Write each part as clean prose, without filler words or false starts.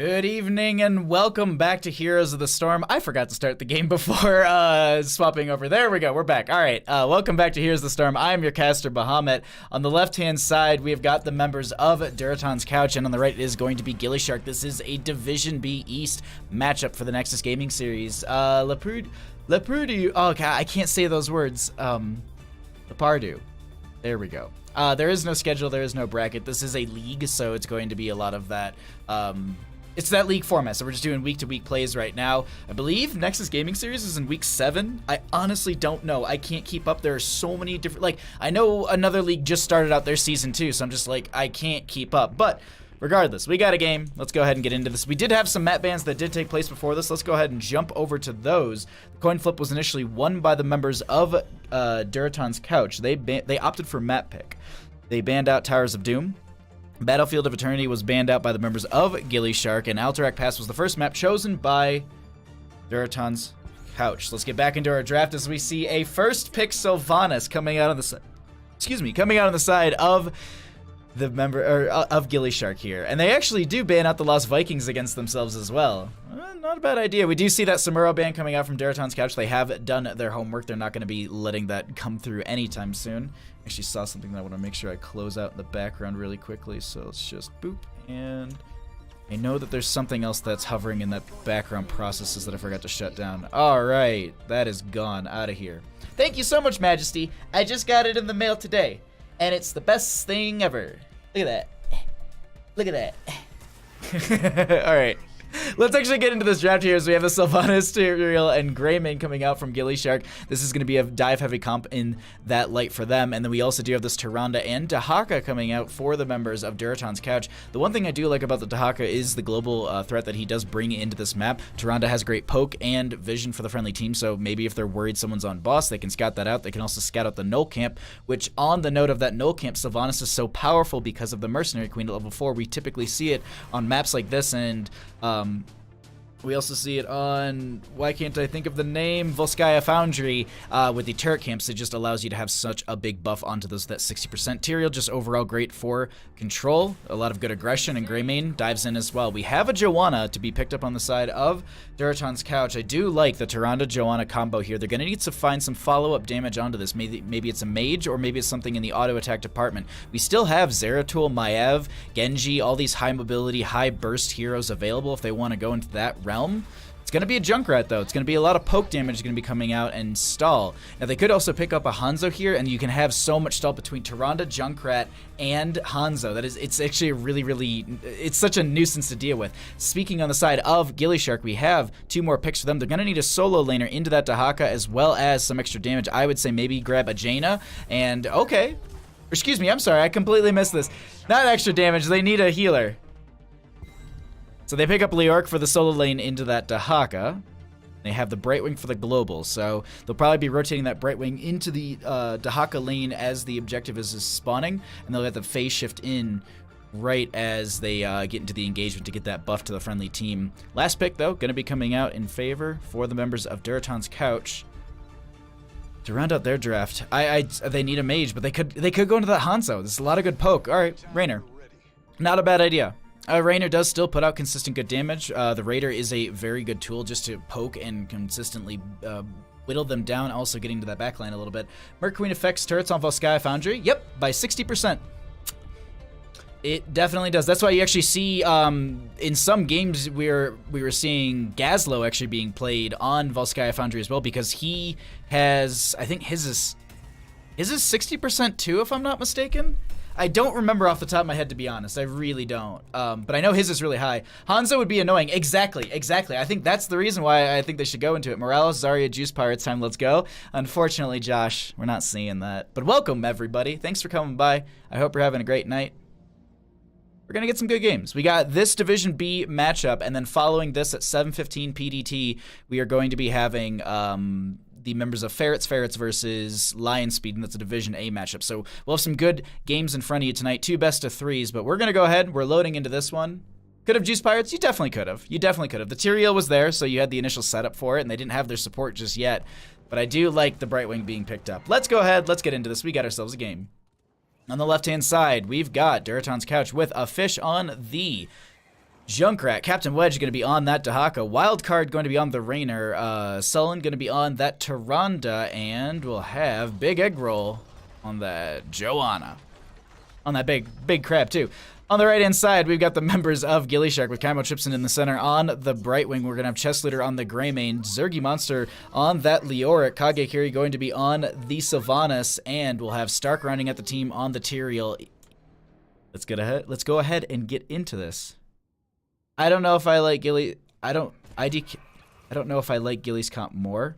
Good evening and welcome back to Heroes of the Storm. I forgot to start the game before swapping over. There we go, we're back. All right, welcome back to Heroes of the Storm. I am your caster, Bahamut. On the left-hand side, we have got the members of Durotan's Couch, and on the right is going to be gillyShark. This is a Division B East matchup for the Nexus Gaming Series. Lepudu, oh god, I can't say those words. Lepardu. There we go. There is no schedule, there is no bracket. This is a league, so it's going to be a lot of that, it's that league format, so we're just doing week-to-week plays right now. I believe Nexus Gaming Series is in week 7. I honestly don't know. I can't keep up. There are so many different, like, I know another league just started out their season 2, so I'm just like, I can't keep up. But regardless, we got a game. Let's go ahead and get into this. We did have some map bans that did take place before this. Let's go ahead and jump over to those. The coin flip was initially won by the members of Durotan's Couch. They opted for map pick. They banned out Towers of Doom. Battlefield of Eternity was banned out by the members of gillyShark, and Alterac Pass was the first map chosen by Durotan's Couch. Let's get back into our draft as we see a first pick Sylvanas coming out on the side of the member of gillyShark here, and they actually do ban out the Lost Vikings against themselves as well. Not a bad idea. We do see that Samuro ban coming out from Durotan's Couch. They have done their homework. They're not going to be letting that come through anytime soon. Actually saw something that I want to make sure I close out in the background really quickly, so let's just boop, and I know that there's something else that's hovering in that background processes that I forgot to shut down. Alright, that is gone out of here. Thank you so much, Majesty. I just got it in the mail today, and it's the best thing ever. Look at that. Look at that. Alright. Let's actually get into this draft here as we have the Sylvanas, Tyrael, and Greymane coming out from gillyShark. This is going to be a dive-heavy comp in that light for them. And then we also do have this Tyrande and Dahaka coming out for the members of Durotan's Couch. The one thing I do like about the Dahaka is the global threat that he does bring into this map. Tyrande has great poke and vision for the friendly team, so maybe if they're worried someone's on boss, they can scout that out. They can also scout out the null camp, which on the note of that null camp, Sylvanas is so powerful because of the Mercenary Queen at level 4. We typically see it on maps like this, and we also see it on, why can't I think of the name, Volskaya Foundry with the turret camps. It just allows you to have such a big buff onto those, that 60%. Tyrael just overall great for control, a lot of good aggression, and Greymane dives in as well. We have a Joanna to be picked up on the side of Durotan's Couch. I do like the Tyrande-Joanna combo here. They're going to need to find some follow-up damage onto this. Maybe it's a mage, or maybe it's something in the auto-attack department. We still have Zeratul, Maiev, Genji, all these high-mobility, high-burst heroes available if they want to go into that realm. It's going to be a Junkrat, though. It's going to be a lot of poke damage going to be coming out and stall. Now, they could also pick up a Hanzo here, and you can have so much stall between Tyrande, Junkrat, and Hanzo. It's actually a really, it's such a nuisance to deal with. Speaking on the side of gillyShark, we have 2 more picks for them. They're going to need a solo laner into that Dahaka, as well as some extra damage. I would say maybe grab a Jaina, and okay. Excuse me, I'm sorry, I completely missed this. Not extra damage, they need a healer. So they pick up Leoric for the solo lane into that Dahaka. They have the Brightwing for the global, so they'll probably be rotating that Brightwing into the Dahaka lane as the objective is spawning, and they'll let the phase shift in right as they get into the engagement to get that buff to the friendly team. Last pick, though, going to be coming out in favor for the members of Durotan's Couch. To round out their draft, they need a mage, but they could go into that Hanzo. There's a lot of good poke. All right, Raynor. Not a bad idea. Raynor does still put out consistent good damage. The Raider is a very good tool just to poke and consistently whittle them down, also getting to that backline a little bit. Merc Queen affects turrets on Volskaya Foundry. Yep, by 60%. It definitely does. That's why you actually see in some games we were seeing Gazlo actually being played on Volskaya Foundry as well, because he has, I think his is 60% too, if I'm not mistaken. I don't remember off the top of my head, to be honest. I really don't. But I know his is really high. Hanzo would be annoying. Exactly. I think that's the reason why I think they should go into it. Morales, Zarya, Juice Pirates time, let's go. Unfortunately, Josh, we're not seeing that. But welcome, everybody. Thanks for coming by. I hope you're having a great night. We're going to get some good games. We got this Division B matchup, and then following this at 7:15 PDT, we are going to be having the members of Ferrets versus Lion Speed, and that's a Division A matchup. So we'll have some good games in front of you tonight, 2 best-of-3s, but we're going to go ahead. We're loading into this one. Could have Juice Pirates? You definitely could have. The Tyrael was there, so you had the initial setup for it, and they didn't have their support just yet. But I do like the Brightwing being picked up. Let's go ahead. Let's get into this. We got ourselves a game. On the left-hand side, we've got Durotan's Couch with a fish on the Junkrat, Captain Wedge going to be on that Dahaka. Wildcard going to be on the Rainer. Sullen going to be on that Tyrande. And we'll have Big Egg Roll on that Joanna. On that big crab, too. On the right-hand side, we've got the members of gillyShark with Kaimo Chipson in the center. On the Brightwing, we're going to have Chest Looter on the Greymane, Zergy Monster on that Leoric, Kage Kiri going to be on the Sylvanas, and we'll have Stark rounding out the team on the Tyrael. Let's go ahead and get into this. I don't know if I like Gilly. I don't know if I like Gilly's comp more.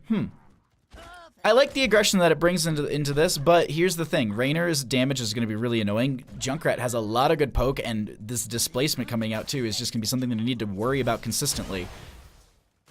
I like the aggression that it brings into this, but here's the thing. Rainer's damage is going to be really annoying. Junkrat has a lot of good poke, and this displacement coming out too is just going to be something that you need to worry about consistently.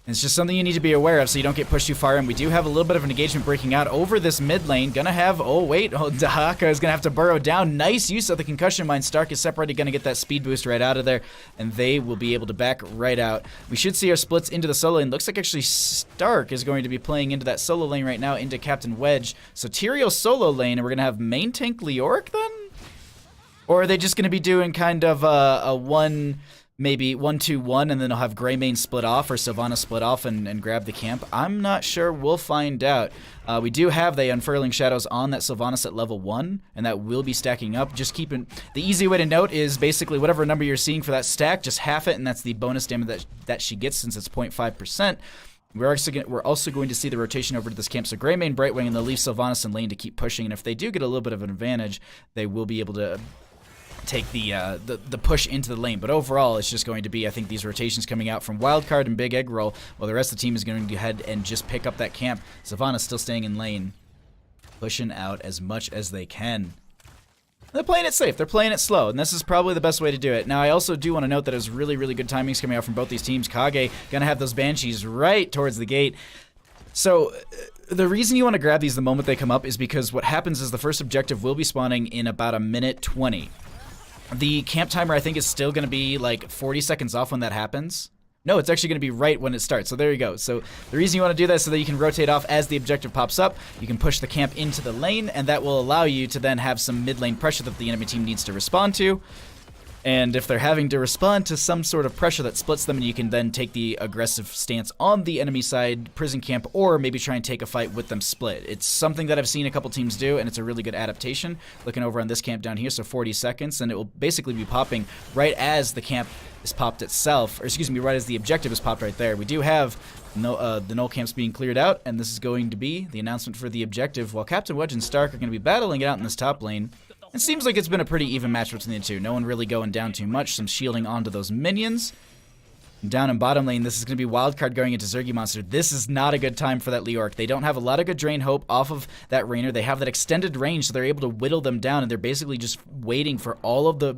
And it's just something you need to be aware of so you don't get pushed too far. And we do have a little bit of an engagement breaking out over this mid lane. Gonna have, Dahaka is gonna have to burrow down. Nice use of the concussion mine. Stark is separated, gonna get that speed boost right out of there, and they will be able to back right out. We should see our splits into the solo lane. Looks like actually Stark is going to be playing into that solo lane right now, into Captain Wedge. So Tyrael solo lane, and we're gonna have main tank Leoric then? Or are they just gonna be doing kind of a maybe 1-2-1, and then I'll have Greymane split off or Sylvanas split off and grab the camp? I'm not sure. We'll find out. We do have the Unfurling Shadows on that Sylvanas at level 1, and that will be stacking up. Just keeping the easy way to note is basically whatever number you're seeing for that stack, just half it, and that's the bonus damage that she gets since it's 0.5%. We're also going to see the rotation over to this camp. So Greymane, Brightwing, and they'll leave Sylvanas in lane to keep pushing, and if they do get a little bit of an advantage, they will be able to take the push into the lane. But overall, it's just going to be, I think, these rotations coming out from Wildcard and Big Egg Roll, while the rest of the team is going to go ahead and just pick up that camp. Sylvanas still staying in lane, pushing out as much as they can. They're playing it safe. They're playing it slow, and this is probably the best way to do it. Now, I also do want to note that there's really, really good timings coming out from both these teams. Kage gonna have those Banshees right towards the gate. So the reason you want to grab these the moment they come up is because what happens is the first objective will be spawning in about a minute 20. The camp timer, I think, is still going to be like 40 seconds off when that happens. No, it's actually going to be right when it starts. So there you go. So the reason you want to do that is so that you can rotate off as the objective pops up. You can push the camp into the lane, and that will allow you to then have some mid lane pressure that the enemy team needs to respond to. And if they're having to respond to some sort of pressure that splits them, and you can then take the aggressive stance on the enemy side prison camp, or maybe try and take a fight with them split. It's something that I've seen a couple teams do, and it's a really good adaptation. Looking over on this camp down here, so 40 seconds, and it will basically be popping right as the camp is popped itself, or excuse me, right as the objective is popped right there. We do have the null camps being cleared out, and this is going to be the announcement for the objective, while Captain Wedge and Stark are going to be battling it out in this top lane. It seems like it's been a pretty even match between the two. No one really going down too much. Some shielding onto those minions. Down in bottom lane, this is going to be Wildcard going into Zergy Monster. This is not a good time for that Leoric. They don't have a lot of good drain hope off of that Rainer. They have that extended range, so they're able to whittle them down, and they're basically just waiting for all of the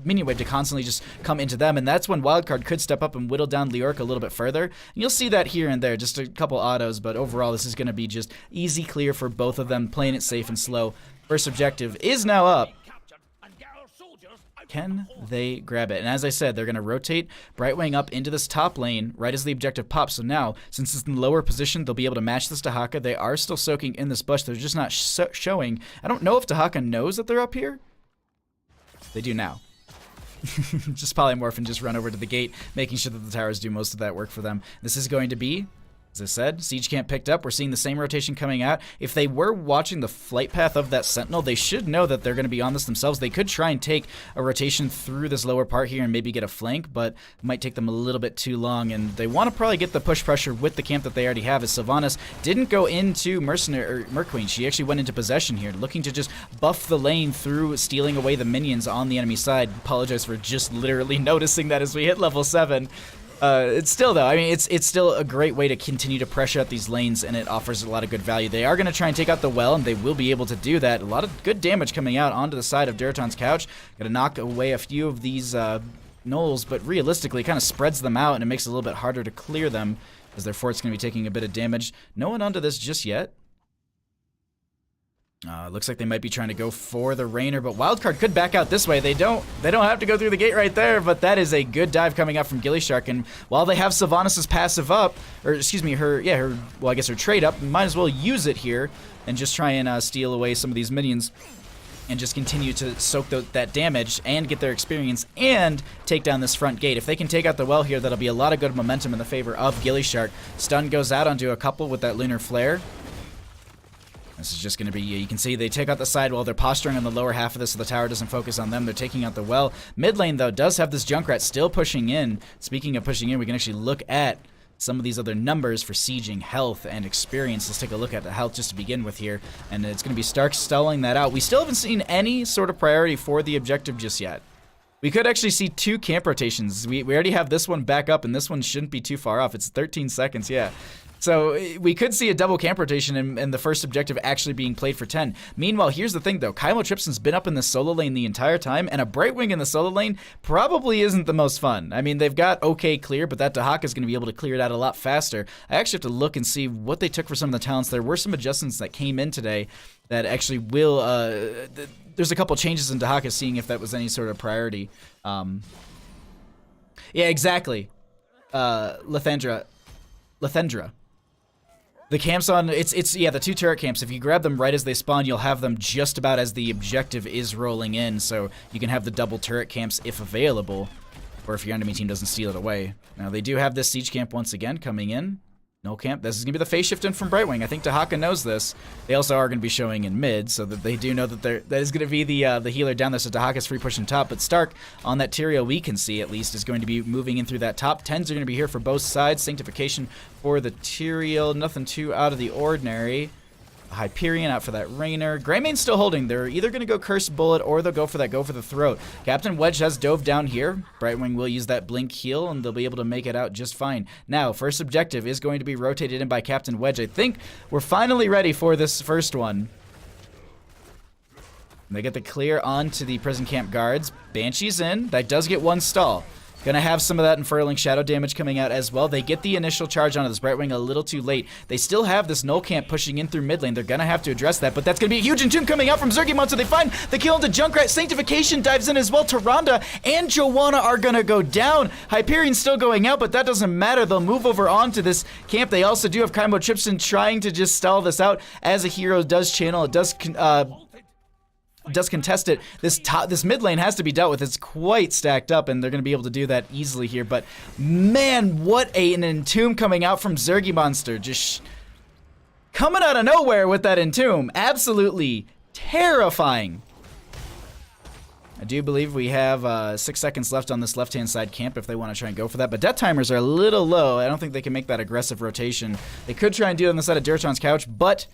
minion wave to constantly just come into them, and that's when Wildcard could step up and whittle down Leoric a little bit further. And you'll see that here and there, just a couple autos, but overall this is going to be just easy clear for both of them, playing it safe and slow. First objective is now up. Can they grab it? And as I said, they're going to rotate Brightwing up into this top lane right as the objective pops. So now, since it's in the lower position, they'll be able to match this Dahaka. They are still soaking in this bush. They're just not showing. I don't know if Dahaka knows that they're up here. They do now. Just polymorph and just run over to the gate, making sure that the towers do most of that work for them. This is going to be, as I said, Siege Camp picked up. We're seeing the same rotation coming out. If they were watching the flight path of that Sentinel, they should know that they're going to be on this themselves. They could try and take a rotation through this lower part here and maybe get a flank, but it might take them a little bit too long, and they want to probably get the push pressure with the camp that they already have, as Sylvanas didn't go into Merqueen. She actually went into possession here, looking to just buff the lane through stealing away the minions on the enemy side. Apologize for just literally noticing that as we hit level 7. It's still, though, I mean, it's still a great way to continue to pressure out these lanes, and it offers a lot of good value. They are going to try and take out the well, and they will be able to do that. A lot of good damage coming out onto the side of Durotan's couch. Going to knock away a few of these gnolls, but realistically, it kind of spreads them out, and it makes it a little bit harder to clear them, as their fort's going to be taking a bit of damage. No one onto this just yet. Looks like they might be trying to go for the Rainer, but Wildcard could back out this way. They don't have to go through the gate right there, but that is a good dive coming up from gillyShark, and while they have Sylvanas' passive up, or excuse me, her trade up, might as well use it here and just try and steal away some of these minions. and just continue to soak that damage and get their experience and take down this front gate. If they can take out the well here, that'll be a lot of good momentum in the favor of gillyShark. Stun goes out onto a couple with that Lunar Flare. This is just going to be, you can see they take out the side wall. They're posturing on the lower half of this so the tower doesn't focus on them. They're taking out the well. Mid lane, though, does have this Junkrat still pushing in. Speaking of pushing in, we can actually look at some of these other numbers for sieging, health, and experience. Let's take a look at the health just to begin with here. And it's going to be Stark stalling that out. We still haven't seen any sort of priority for the objective just yet. We could actually see 2 camp rotations. We already have this one back up, and this one shouldn't be too far off. It's 13 seconds, yeah. So we could see a double camp rotation and the first objective actually being played for 10. Meanwhile, here's the thing though, Chymotrypsin's been up in the solo lane the entire time, and a Brightwing in the solo lane probably isn't the most fun. I mean, they've got okay clear, but that Dahaka is going to be able to clear it out a lot faster. I actually have to look and see what they took for some of the talents. There were some adjustments that came in today that actually will, there's a couple changes in Dahaka, seeing if that was any sort of priority. Yeah, exactly. Lathendra. The camps on, yeah, the 2 turret camps. If you grab them right as they spawn, you'll have them just about as the objective is rolling in, so you can have the double turret camps if available, or if your enemy team doesn't steal it away. Now, they do have this siege camp once again coming in. No camp. This is going to be the phase shift in from Brightwing. I think Dahaka knows this. They also are going to be showing in mid, so that they do know that that is going to be the healer down there, so Dahaka's free pushing top. But Stark, on that Tyrael we can see at least, is going to be moving in through that top. 10s are going to be here for both sides. Sanctification for the Tyrael. Nothing too out of the ordinary. Hyperion out for that Rainer. Greymane's still holding. They're either going to go Cursed Bullet or they'll go for the throat. Captain Wedge has dove down here. Brightwing will use that Blink heal and they'll be able to make it out just fine. Now, first objective is going to be rotated in by Captain Wedge. I think we're finally ready for this first one. They get the clear onto the prison camp guards. Banshee's in. That does get 1 stall. Gonna have some of that Unfurling Shadow damage coming out as well. They get the initial charge onto this Brightwing a little too late. They still have this Null Camp pushing in through mid lane. They're gonna have to address that, but that's gonna be a huge entomb coming out from Zergimon, so they find the kill into Junkrat. Sanctification dives in as well. Tyrande and Joanna are gonna go down. Hyperion's still going out, but that doesn't matter. They'll move over onto this camp. They also do have Chymotrypsin trying to just stall this out as a hero does channel. It does contest it. This mid lane has to be dealt with. It's quite stacked up, and they're going to be able to do that easily here. But man, what an entomb coming out from Zergimonster. Just coming out of nowhere with that entomb. Absolutely terrifying. I do believe we have 6 seconds left on this left-hand side camp if they want to try and go for that. But death timers are a little low. I don't think they can make that aggressive rotation. They could try and do it on the side of Durotan's couch, but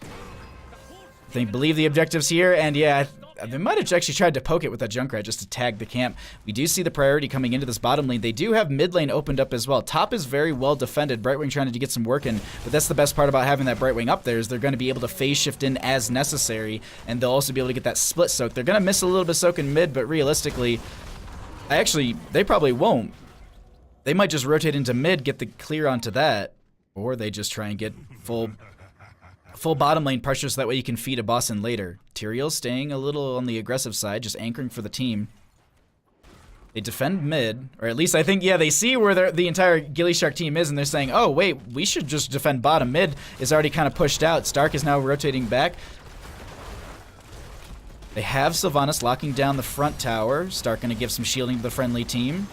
they believe the objectives here, and yeah, they might have actually tried to poke it with that Junkrat just to tag the camp. We do see the priority coming into this bottom lane. They do have mid lane opened up as well. Top is very well defended. Brightwing trying to get some work in, but that's the best part about having that Brightwing up there is they're going to be able to phase shift in as necessary, and they'll also be able to get that split soak. They're going to miss a little bit soak in mid, but realistically, they probably won't. They might just rotate into mid, get the clear onto that, or they just try and get full bottom lane pressure so that way you can feed a boss in later. Tyrael staying a little on the aggressive side, just anchoring for the team. They defend mid, or at least I think, yeah, they see where the entire gillyShark team is, and they're saying, oh, wait, we should just defend bottom. Mid is already kind of pushed out. Stark is now rotating back. They have Sylvanas locking down the front tower. Stark going to give some shielding to the friendly team.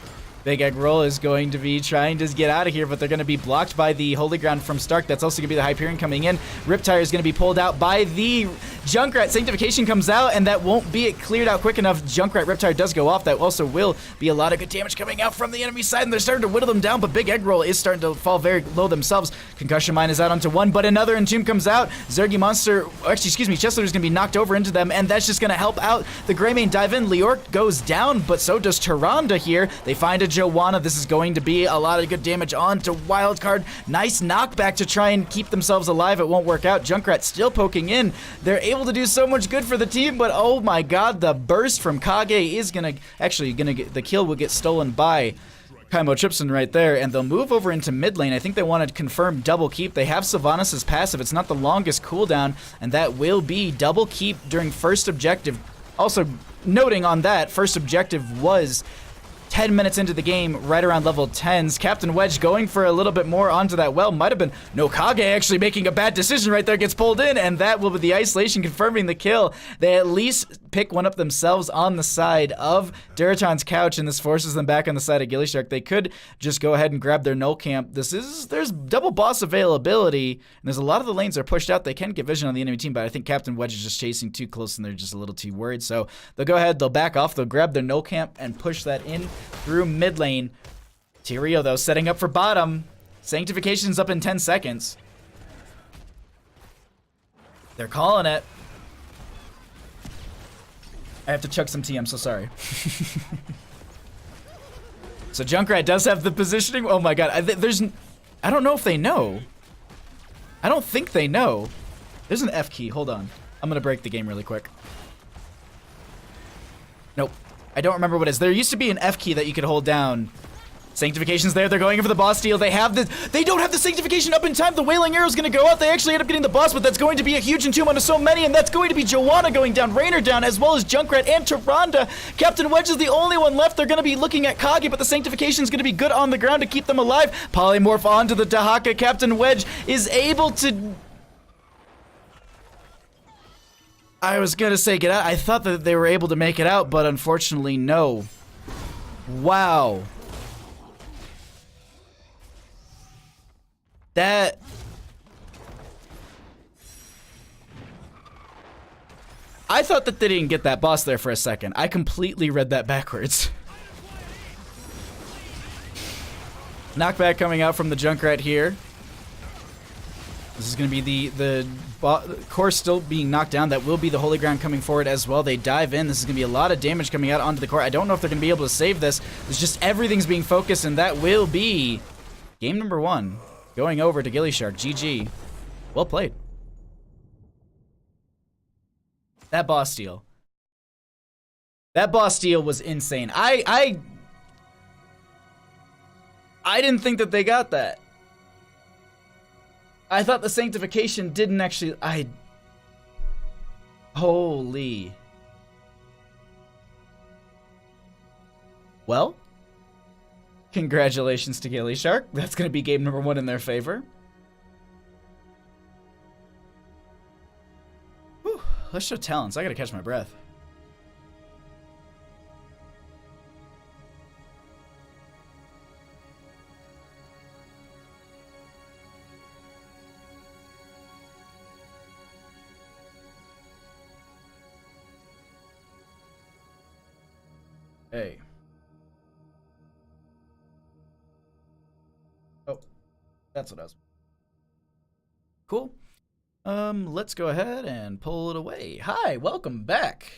Big Egg Roll is going to be trying to get out of here, but they're going to be blocked by the Holy Ground from Stark. That's also going to be the Hyperion coming in. Riptire is going to be pulled out by the Junkrat. Sanctification comes out, and that won't be cleared out quick enough. Junkrat Riptire does go off. That also will be a lot of good damage coming out from the enemy side, and they're starting to whittle them down, but Big Egg Roll is starting to fall very low themselves. Concussion Mine is out onto 1, but another Entomb comes out. Zergimonster, actually, excuse me, Chesler is going to be knocked over into them, and that's just going to help out the Greymane dive in. Leoric goes down, but so does Tyrande here. They find a Joanna. This is going to be a lot of good damage on to Wildcard. Nice knockback to try and keep themselves alive. It won't work out. Junkrat still poking in. They're able to do so much good for the team, but oh my god, the burst from Kage is gonna get the kill will get stolen by Chymotrypsin right there, and they'll move over into mid lane. I think they want to confirm double keep. They have Sylvanas' passive. It's not the longest cooldown, and that will be double keep during first objective. Also, noting on that, first objective was 10 minutes into the game, right around level 10s. Captain Wedge going for a little bit more onto that well. Might have been no Kage actually making a bad decision right there, gets pulled in, and that will be the isolation confirming the kill. They at least pick one up themselves on the side of Durotan's couch, and this forces them back on the side of gillyShark. They could just go ahead and grab their null camp. There's double boss availability, and there's a lot of the lanes are pushed out. They can get vision on the enemy team, but I think Captain Wedge is just chasing too close, and they're just a little too worried. So they'll go ahead, they'll back off, they'll grab their null camp and push that in through mid lane. Tyrael, though, setting up for bottom. Sanctification's up in 10 seconds. They're calling it. I have to chuck some tea, I'm so sorry. So Junkrat does have the positioning. Oh my god, I don't know if they know. I don't think they know. There's an F key, hold on. I'm gonna break the game really quick. Nope, I don't remember what it is. There used to be an F key that you could hold down. Sanctification's there, they're going in for the boss steal. They don't have the Sanctification up in time. The Wailing Arrow's gonna go out. They actually end up getting the boss, but that's going to be a huge entomb onto so many, and that's going to be Joanna going down, Raynor down, as well as Junkrat and Tyrande. Captain Wedge is the only one left. They're gonna be looking at Kage, but the Sanctification's gonna be good on the ground to keep them alive. Polymorph onto the Dahaka. Captain Wedge is able to... I was gonna say get out. I thought that they were able to make it out, but unfortunately, no. Wow. That... I thought that they didn't get that boss there for a second. I completely read that backwards. Knockback coming out from the Junkrat here. This is going to be the core still being knocked down. That will be the Holy Ground coming forward as well. They dive in. This is going to be a lot of damage coming out onto the core. I don't know if they're going to be able to save this. It's just everything's being focused, and that will be game number 1. Going over to gillyShark. GG. Well played. That boss steal. That boss steal was insane. I didn't think that they got that. I thought the Sanctification didn't actually... Holy. Well... Congratulations to gillyShark. That's going to be game number 1 in their favor. Whew, let's show talents. I got to catch my breath. Hey. Oh, that's what I was. Cool. Let's go ahead and pull it away. Hi, welcome back.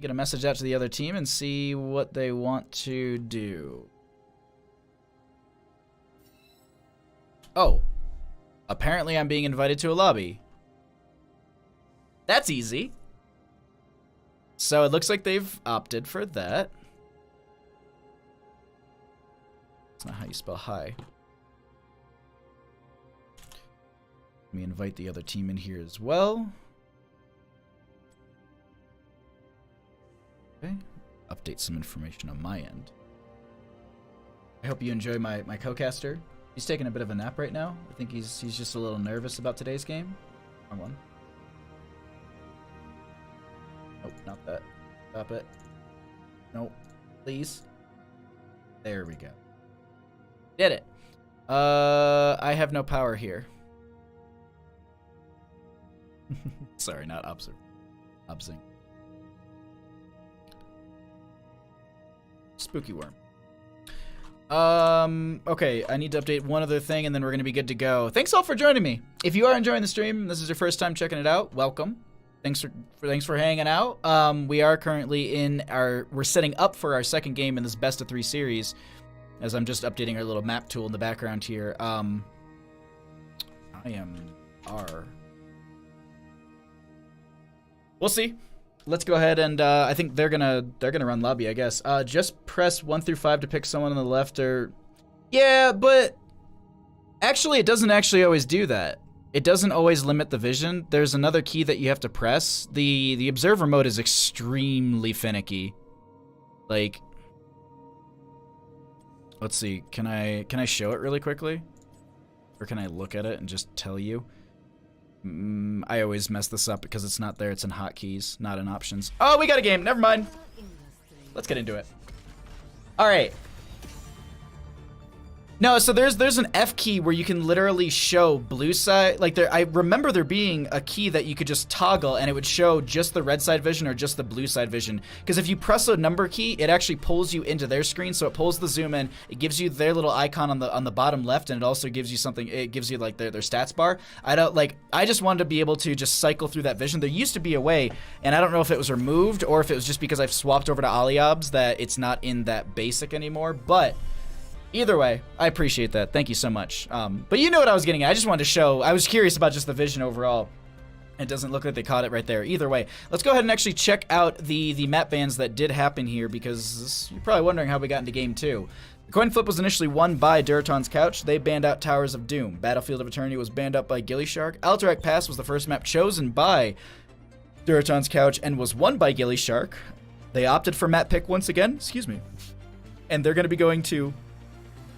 Get a message out to the other team and see what they want to do. Oh, apparently I'm being invited to a lobby. That's easy. So it looks like they've opted for that. That's not how you spell hi. Let me invite the other team in here as well. Okay, update some information on my end. I hope you enjoy my co-caster. He's taking a bit of a nap right now. I think he's just a little nervous about today's game. Wrong one. Nope, not that. Stop it. Nope, please. There we go. Did it. I have no power here. Sorry, not observe. Obsing. Spooky worm. Okay, I need to update one other thing and then we're gonna be good to go. Thanks all for joining me. If you are enjoying the stream, this is your first time checking it out, welcome. Thanks for hanging out. We are currently we're setting up for our second game in this best of 3 series, as I'm just updating our little map tool in the background here. I am R. We'll see. Let's go ahead and I think they're gonna run lobby, I guess. Just press 1 through 5 to pick someone on the left, or yeah, but actually it doesn't actually always do that. It doesn't always limit the vision. There's another key that you have to press. The observer mode is extremely finicky. Like, let's see. Can I show it really quickly, or can I look at it and just tell you? I always mess this up because it's not there. It's in hotkeys, not in options. Oh, we got a game. Never mind. Let's get into it. All right. No, so there's an F key where you can literally show blue side. Like I remember there being a key that you could just toggle and it would show just the red side vision or just the blue side vision. Because if you press a number key, it actually pulls you into their screen. So it pulls the zoom in. It gives you their little icon on the bottom left, and it also gives you something. It gives you like their stats bar. I just wanted to be able to just cycle through that vision. There used to be a way, and I don't know if it was removed or if it was just because I've swapped over to Aliabs that it's not in that basic anymore. But either way, I appreciate that. Thank you so much. But you know what I was getting at. I just wanted to show. I was curious about just the vision overall. It doesn't look like they caught it right there. Either way, let's go ahead and actually check out the map bans that did happen here, because you're probably wondering how we got into game 2. The coin flip was initially won by Durotan's Couch. They banned out Towers of Doom. Battlefield of Eternity was banned out by gillyShark. Alterac Pass was the first map chosen by Durotan's Couch and was won by gillyShark. They opted for map pick once again. Excuse me. And they're going to be going to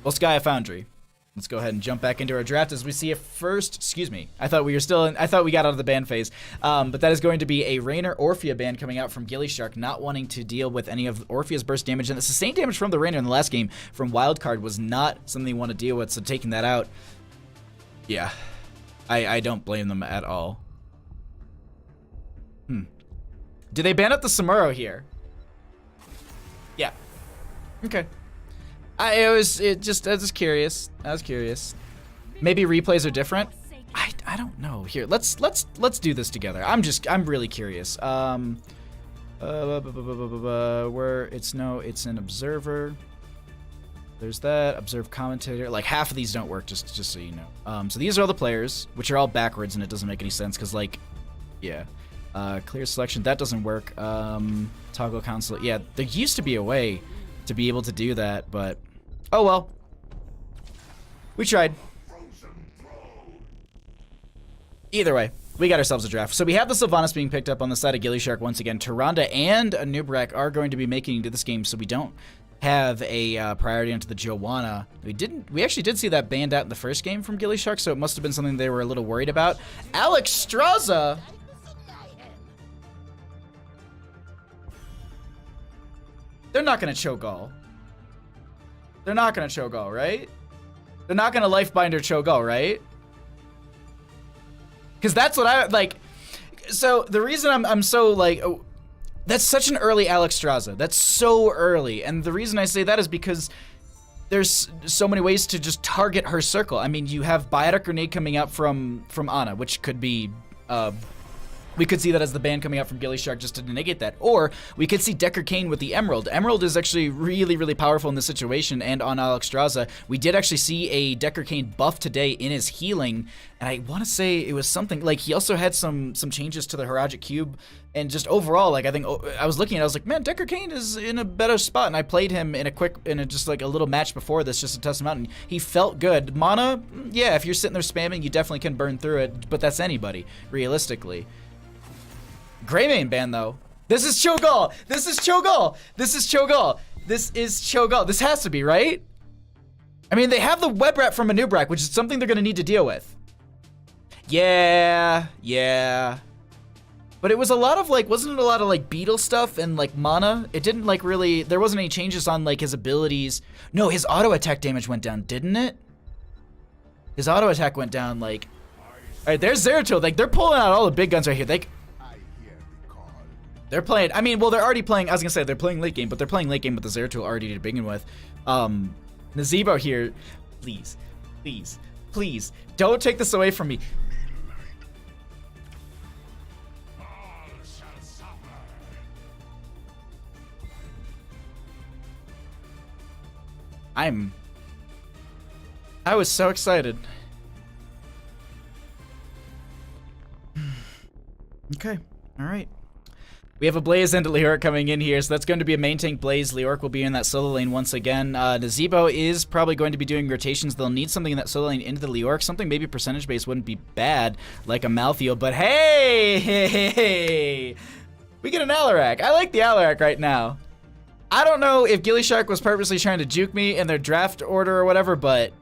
Volskaya Foundry. Let's go ahead and jump back into our draft as we see a first. Excuse me. I thought we got out of the ban phase. But that is going to be a Raynor Orphea ban coming out from gillyShark, not wanting to deal with any of Orphea's burst damage. And it's the same damage from the Raynor in the last game from Wildcard was not something they want to deal with. So taking that out, yeah, I don't blame them at all. Did they ban out the Samuro here? Yeah. Okay. I was curious. I was curious. Maybe replays are different. I don't know. Here, let's do this together. I'm really curious. Where it's an observer. There's that observe commentator. Like half of these don't work. Just so you know. So these are all the players, which are all backwards, and it doesn't make any sense because yeah. Clear selection that doesn't work. Toggle console. Yeah, there used to be a way to be able to do that, but oh well. We tried. Either way, we got ourselves a draft. So we have the Sylvanas being picked up on the side of gillyShark once again. Tyrande and a Nubrak are going to be making it into this game, so we don't have a priority onto the Joanna. We actually did see that banned out in the first game from gillyShark, so it must have been something they were a little worried about. Alex Straza. They're not going to Cho'Gall. They're not going to Cho'Gall, right? They're not going to Lifebinder Cho'Gall, right? Because that's what I, like... So, the reason I'm so, like... Oh, that's such an early Alex Straza. That's so early. And the reason I say that is because there's so many ways to just target her circle. I mean, you have Biotic Grenade coming out from Ana, which could be... we could see that as the ban coming out from gillyShark just to negate that. Or we could see Decker Kane with the Emerald. Emerald is actually really, really powerful in this situation and on Alex Straza. We did actually see a Decker Kane buff today in his healing. And I want to say it was something, like he also had some changes to the Haragic Cube. And just overall, like I think, I was looking at it, I was like, man, Decker Kane is in a better spot. And I played him in just like a little match before this just to test him out. And he felt good. Mana, yeah, if you're sitting there spamming, you definitely can burn through it. But that's anybody, realistically. Greymane ban though. This is Cho'Gall. This is Cho'Gall. This is Cho'Gall. This is Cho'Gall. This has to be, right? I mean, they have the web rat from Anubrak, which is something they're gonna need to deal with. Yeah. But it was a lot of like, wasn't it a lot of like beetle stuff and like mana? It didn't like really, there wasn't any changes on like his abilities. No, his auto attack damage went down, didn't it? His auto attack went down like, all right, there's Zeratul. Like they're pulling out all the big guns right here. They're playing, I mean, well, they're already playing, I was gonna say they're playing late game, but they're playing late game with the Zeratul already to begin with. Nazebo here, please, don't take this away from me. I was so excited. Okay, all right. We have a Blaze and a Leoric coming in here, so that's going to be a main tank Blaze. Leoric will be in that solo lane once again. Nazebo is probably going to be doing rotations. They'll need something in that solo lane into the Leoric. Something maybe percentage base wouldn't be bad, like a Malthael, but hey! We get an Alarak. I like the Alarak right now. I don't know if gillyShark was purposely trying to juke me in their draft order or whatever, but...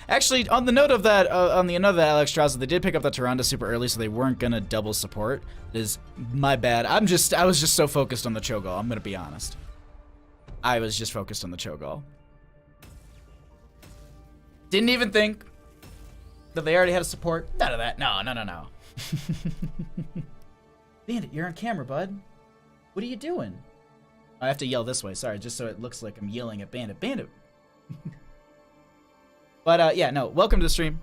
Actually, on the note of that, on the note of the Alexstrasza, they did pick up the Tyrande super early, so they weren't gonna double support. It is my bad. I was just so focused on the Cho'Gall. I'm gonna be honest. I was just focused on the Cho'Gall. Didn't even think that they already had a support. None of that. No. Bandit, you're on camera, bud. What are you doing? I have to yell this way. Sorry, just so it looks like I'm yelling at Bandit. Bandit. But yeah, no. Welcome to the stream.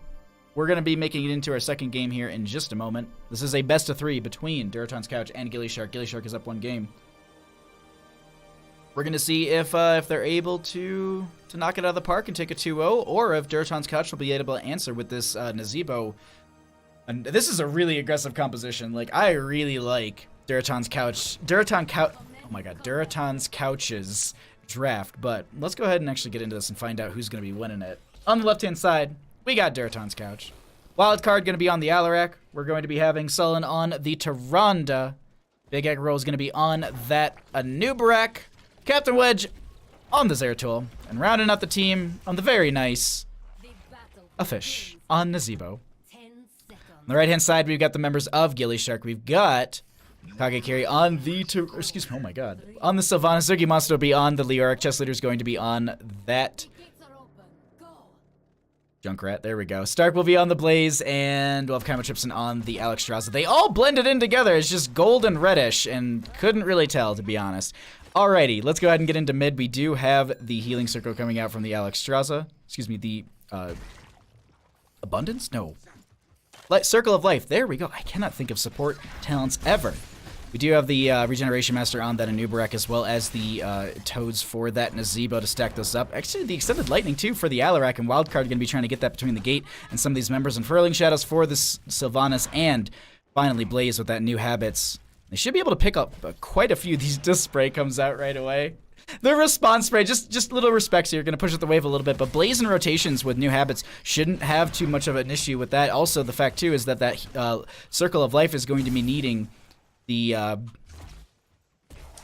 We're gonna be making it into our second game here in just a moment. This is a best of 3 between Durotan's Couch and gillyShark. gillyShark is up 1 game. We're gonna see if they're able to knock it out of the park and take a 2-0, or if Durotan's Couch will be able to answer with this Nazeebo. And this is a really aggressive composition. Like, I really like Durotan's Couch. Oh my god, Durotan's Couch's draft. But let's go ahead and actually get into this and find out who's gonna be winning it. On the left-hand side, we got Durotan's Couch. Wild card gonna be on the Alarak. We're going to be having Sullen on the Tyrande. Big Aggro is gonna be on that Anubarak. Captain Wedge on the Zeratul, and rounding out the team on the very nice a fish on Nazeebo. On the right hand side, we've got the members of gillyShark. We've got Kagekiri on the on the Sylvanas. Zergy Monster will be on the Leoric. Chess Leader is going to be on that Junkrat. There we go. Stark will be on the Blaze, and we'll have Kymo Chipson on the Alexstrasza. They all blended in together. It's just gold and reddish, and couldn't really tell, to be honest. Alrighty, let's go ahead and get into mid. We do have the Healing Circle coming out from the Alexstrasza. Excuse me, the Abundance? No. Circle of Life. There we go. I cannot think of support talents ever. We do have the Regeneration Master on that Anubarak, as well as the Toads for that Nazeebo to stack those up. Actually, the Extended Lightning, too, for the Alarak, and Wildcard going to be trying to get that between the gate and some of these members. Unfurling Shadows for the Sylvanas, and finally Blaze with that new Habits. They should be able to pick up quite a few. These Disc Spray comes out right away. The Response Spray, just little respects here. Going to push up the wave a little bit, but Blaze and rotations with new habits shouldn't have too much of an issue with that. Also, the fact, too, is that Circle of Life is going to be needing the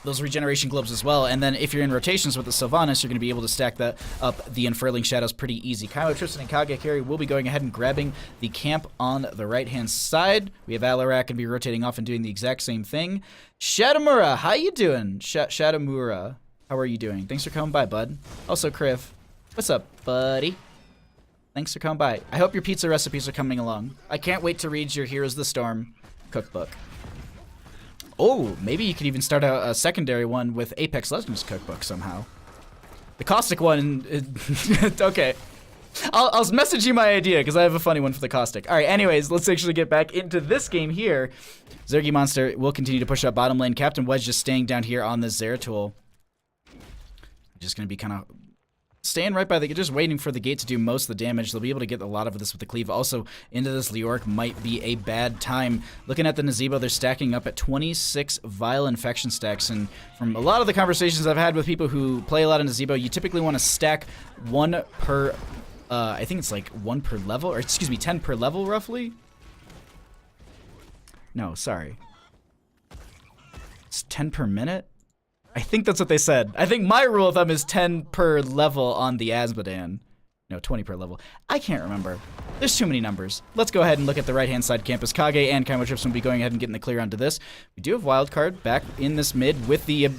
those regeneration globes as well, and then if you're in rotations with the Sylvanas, you're going to be able to stack that up the Unfurling Shadows pretty easy. Kylo, Tristan, and Kagekiri will be going ahead and grabbing the camp on the right-hand side. We have Alarak going to be rotating off and doing the exact same thing. Shadamura, how you doing? Shadamura, how are you doing? Thanks for coming by, bud. Also, Kriv, what's up, buddy? Thanks for coming by. I hope your pizza recipes are coming along. I can't wait to read your Heroes of the Storm cookbook. Oh, maybe you could even start a secondary one with Apex Legends cookbook somehow. The caustic one, okay. I'll message you my idea because I have a funny one for the caustic. All right, anyways, let's actually get back into this game here. Zergy Monster will continue to push up bottom lane. Captain Wedge just staying down here on the Zeratul. Just going to be kind of staying right by the, just waiting for the gate to do most of the damage. They'll be able to get a lot of this with the cleave. Also, into this Leoric might be a bad time. Looking at the Nazeebo, they're stacking up at 26 Vile Infection stacks. And from a lot of the conversations I've had with people who play a lot of Nazeebo, you typically want to stack one per, I think it's like 1 per level, or excuse me, 10 per level roughly. No, sorry. It's 10 per minute? I think that's what they said. I think my rule of thumb is 10 per level on the Azmodan. No, 20 per level. I can't remember. There's too many numbers. Let's go ahead and look at the right-hand side campus. Kage and Kymo Trips will be going ahead and getting the clear onto this. We do have Wildcard back in this mid with the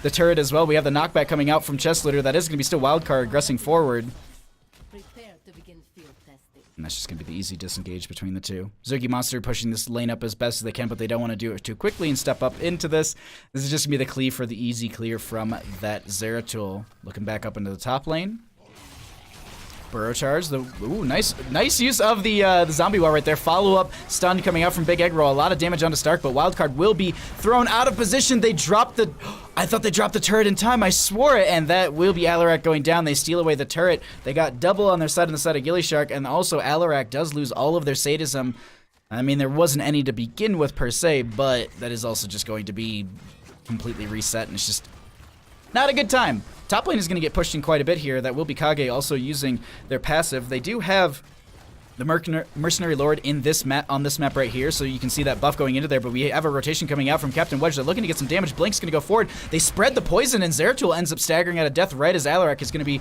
turret as well. We have the knockback coming out from Chest Litter. That is going to be still Wildcard aggressing forward. And that's just going to be the easy disengage between the two. Zergy Monster pushing this lane up as best as they can, but they don't want to do it too quickly and step up into this. This is just going to be the cleave for the easy clear from that Zeratul. Looking back up into the top lane. Burrow charge. Nice use of the zombie wall right there. Follow-up stun coming out from Big Egg Roll. A lot of damage onto Stark, but Wildcard will be thrown out of position. They dropped the... I thought they dropped the turret in time. I swore it, and that will be Alarak going down. They steal away the turret. They got double on their side, on the side of gillyShark, and also Alarak does lose all of their sadism. I mean, there wasn't any to begin with per se, but that is also just going to be completely reset, and it's just not a good time. Top lane is going to get pushed in quite a bit here. That will be Kage also using their passive. They do have the Mercenary Lord in this map, on this map right here, so you can see that buff going into there, but we have a rotation coming out from Captain Wedge. They're looking to get some damage. Blink's going to go forward. They spread the poison, and Zeratul ends up staggering out of death right as Alarak is going to be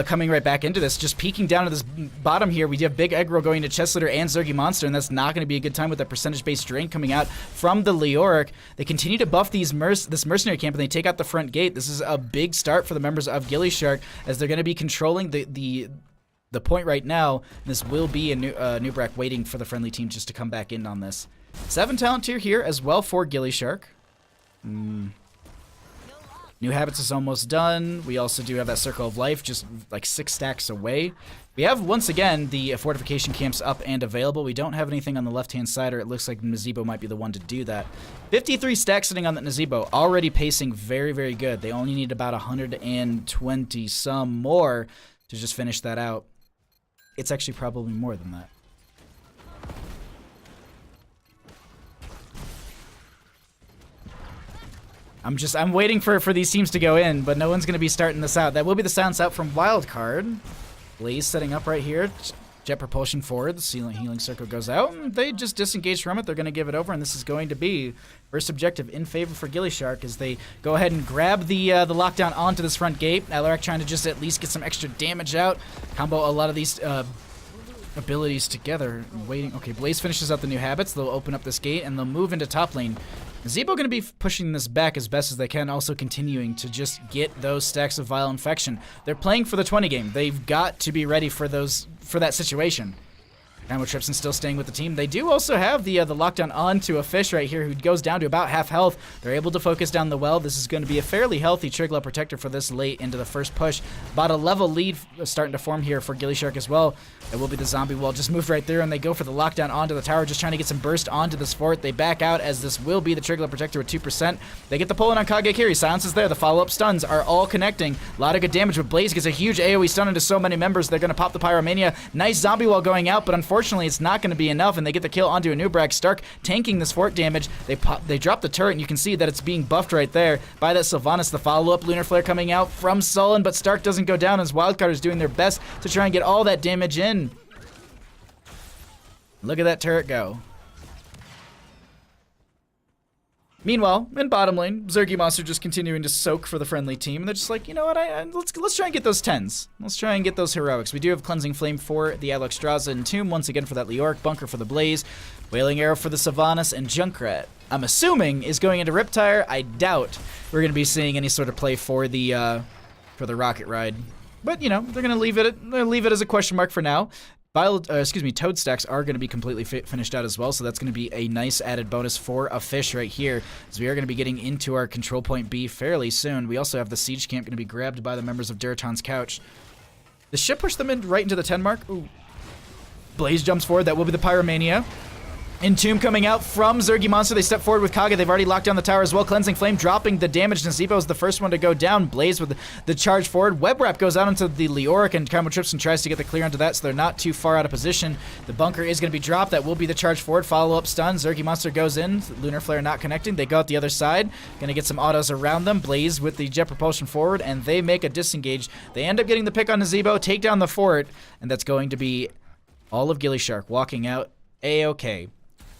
coming right back into this, just peeking down to this bottom here. We have Big Eggroll going to Chest Leader and Zergy Monster, and that's not going to be a good time with that percentage-based drain coming out from the Leoric. They continue to buff this Mercenary camp, and they take out the front gate. This is a big start for the members of gillyShark, as they're going to be controlling the point right now. This will be a Nubrak waiting for the friendly team just to come back in on this. 7 talent tier here as well for gillyShark. New Habits is almost done. We also do have that Circle of Life just like 6 stacks away. We have, once again, the fortification camps up and available. We don't have anything on the left-hand side, or it looks like Nazeebo might be the one to do that. 53 stacks sitting on that Nazeebo, already pacing very, very good. They only need about 120 some more to just finish that out. It's actually probably more than that. I'm waiting for these teams to go in, but no one's going to be starting this out. That will be the sounds out from Wildcard. Blaze setting up right here. Jet propulsion forward. The healing circle goes out, and they just disengage from it. They're going to give it over, and this is going to be first objective in favor for gillyShark as they go ahead and grab the lockdown onto this front gate. Alarak trying to just at least get some extra damage out. Combo a lot of these abilities together. Waiting. Okay, Blaze finishes out the new habits. They'll open up this gate, and they'll move into top lane. Nazeebo going to be pushing this back as best as they can, also continuing to just get those stacks of Vile Infection. They're playing for the 20 game. They've got to be ready for that situation. Ammo Tripson still staying with the team. They do also have the lockdown onto a fish right here who goes down to about half health. They're able to focus down the well. This is going to be a fairly healthy Triglav Protector for this late into the first push. About a level lead starting to form here for gillyShark as well. It will be the zombie wall. Just moved right through, and they go for the lockdown onto the tower, just trying to get some burst onto this fort. They back out as this will be the Triglav Protector with 2%. They get the pull in on Kagekiri. Silence is there. The follow-up stuns are all connecting. A lot of good damage, but Blaze gets a huge AoE stun into so many members. They're going to pop the Pyromania. Nice zombie wall going out, but unfortunately it's not going to be enough, and they get the kill onto a Nubrak. Stark tanking this fort damage. They drop the turret, and you can see that it's being buffed right there by that Sylvanas. The follow-up Lunar Flare coming out from Sullen, but Stark doesn't go down as Wildcard is doing their best to try and get all that damage in. Look at that turret go. Meanwhile, in bottom lane, Zergy Monster just continuing to soak for the friendly team. And they're just like, you know what, let's try and get those 10s. Let's try and get those heroics. We do have Cleansing Flame for the Alexstrasza and Tomb, once again for that Leoric, Bunker for the Blaze, Wailing Arrow for the Sylvanas, and Junkrat, I'm assuming, is going into Riptire. I doubt we're going to be seeing any sort of play for the Rocket Ride. But, you know, they're going to leave it as a question mark for now. Toad stacks are going to be completely finished out as well, so that's going to be a nice added bonus for a fish right here, as we are going to be getting into our control point B fairly soon. We also have the siege camp going to be grabbed by the members of Durotan's couch. The ship pushed them in right into the 10 mark. Ooh. Blaze jumps forward. That will be the Pyromania. Entomb coming out from Zergy Monster. They step forward with Kaga. They've already locked down the tower as well. Cleansing Flame dropping the damage. Nazeebo is the first one to go down. Blaze with the charge forward. Web Wrap goes out into the Leoric, and Combo Tripson tries to get the clear onto that, so they're not too far out of position. The bunker is going to be dropped. That will be the charge forward. Follow-up stun. Zergy Monster goes in. Lunar Flare not connecting. They go out the other side. Going to get some autos around them. Blaze with the jet propulsion forward, and they make a disengage. They end up getting the pick on Nazeebo, take down the fort, and that's going to be all of gillyShark walking out A-OK.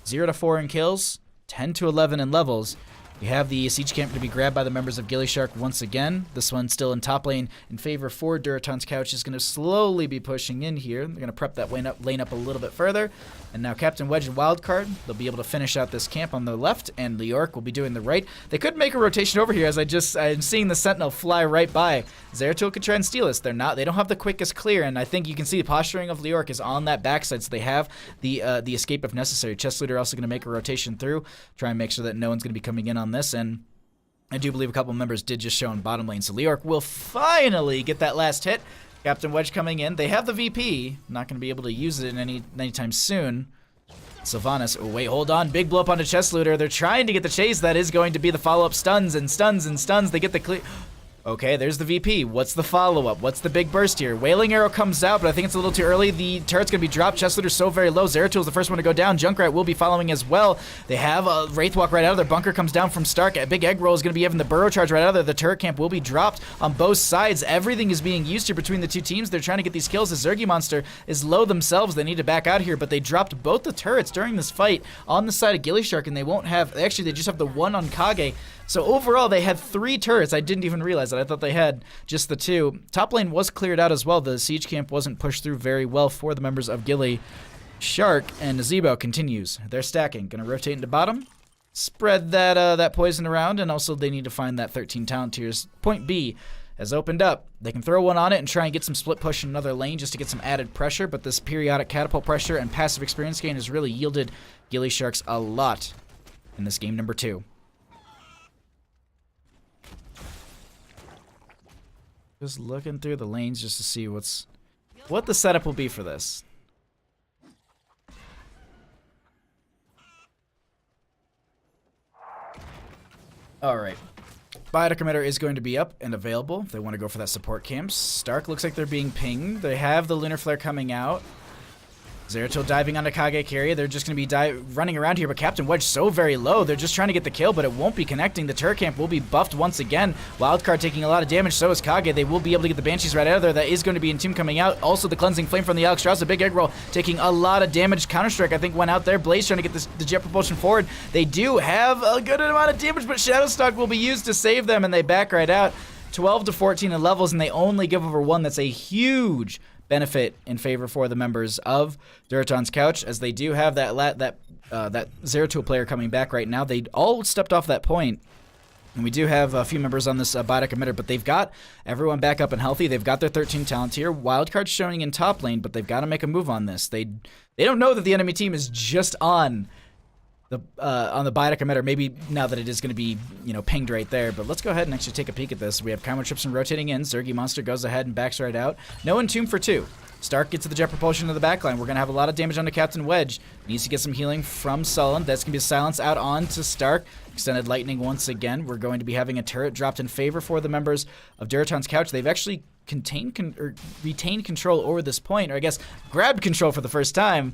0 to 4 in kills, 10 to 11 in levels. We have the siege camp to be grabbed by the members of gillyShark once again. This one still in top lane in favor for Durotan's couch. Is going to slowly be pushing in here. They're going to prep that lane up a little bit further. And now Captain Wedge and Wildcard, they'll be able to finish out this camp on the left, and Leoric will be doing the right. They could make a rotation over here, as I'm seeing the Sentinel fly right by. Zeratul could try and steal this. They don't have the quickest clear, and I think you can see the posturing of Leoric is on that backside, so they have the escape if necessary. Chest Leader also going to make a rotation through, try and make sure that no one's going to be coming in on this, and I do believe a couple members did just show in bottom lane, so Leoric will finally get that last hit. Captain Wedge coming in. They have the VP. Not going to be able to use it anytime soon. Sylvanas. Oh, wait, hold on. Big blow up onto Chest Looter. They're trying to get the chase. That is going to be the follow-up stuns and stuns and stuns. They get the clear. Okay, there's the VP. What's the follow-up? What's the big burst here? Wailing Arrow comes out, but I think it's a little too early. The turret's going to be dropped. Chest Looter's so very low. Zeratul is the first one to go down. Junkrat will be following as well. They have a Wraithwalk right out of their bunker comes down from Stark. A big egg roll is going to be having the burrow charge right out of there. The turret camp will be dropped on both sides. Everything is being used here between the two teams. They're trying to get these kills. The Zergy monster is low themselves. They need to back out here, but they dropped both the turrets during this fight on the side of gillyShark, and they won't have... Actually, they just have the one on Kage. So overall, they had 3 turrets. I didn't even realize that. I thought they had just the 2. Top lane was cleared out as well. The siege camp wasn't pushed through very well for the members of gillyShark, and Nazebo continues. They're stacking. Gonna rotate into bottom, spread that poison around, and also they need to find that 13 talent tiers. Point B has opened up. They can throw one on it and try and get some split push in another lane just to get some added pressure, but this periodic catapult pressure and passive experience gain has really yielded gillySharks a lot in this game number 2. Just looking through the lanes just to see what the setup will be for this. Alright. Biotic emitter is going to be up and available if they want to go for that support camp. Stark looks like they're being pinged. They have the Lunar Flare coming out. Zeratul diving onto Kage carry. They're just going to be running around here, but Captain Wedge so very low. They're just trying to get the kill, but it won't be connecting. The turret camp will be buffed once again. Wildcard taking a lot of damage, so is Kage. They will be able to get the Banshees right out of there. That is going to be Entomb coming out. Also, the Cleansing Flame from the Alex Strauss, a big egg roll, taking a lot of damage. Counter-Strike, I think, went out there. Blaze trying to get the jet propulsion forward. They do have a good amount of damage, but Shadowstalk will be used to save them, and they back right out. 12 to 14 in levels, and they only give over 1. That's a huge benefit in favor for the members of Durotan's Couch, as they do have that Zeratul player coming back right now. They all stepped off that point, and we do have a few members on this Biotic emitter, but they've got everyone back up and healthy. They've got their 13 talent here. Wildcard showing in top lane, but they've got to make a move on this. They don't know that the enemy team is just on the Biotic emitter, maybe now that it is going to be, pinged right there. But let's go ahead and actually take a peek at this. We have Kymo Tripson rotating in. Zergy Monster goes ahead and backs right out. No Entomb for 2. Stark gets to the jet propulsion to the backline. We're going to have a lot of damage onto Captain Wedge. Needs to get some healing from Sullen. That's going to be a silence out on to Stark. Extended Lightning once again. We're going to be having a turret dropped in favor for the members of Durotan's Couch. They've actually retained control over this point, or I guess grabbed control for the first time,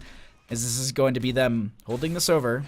as this is going to be them holding this over.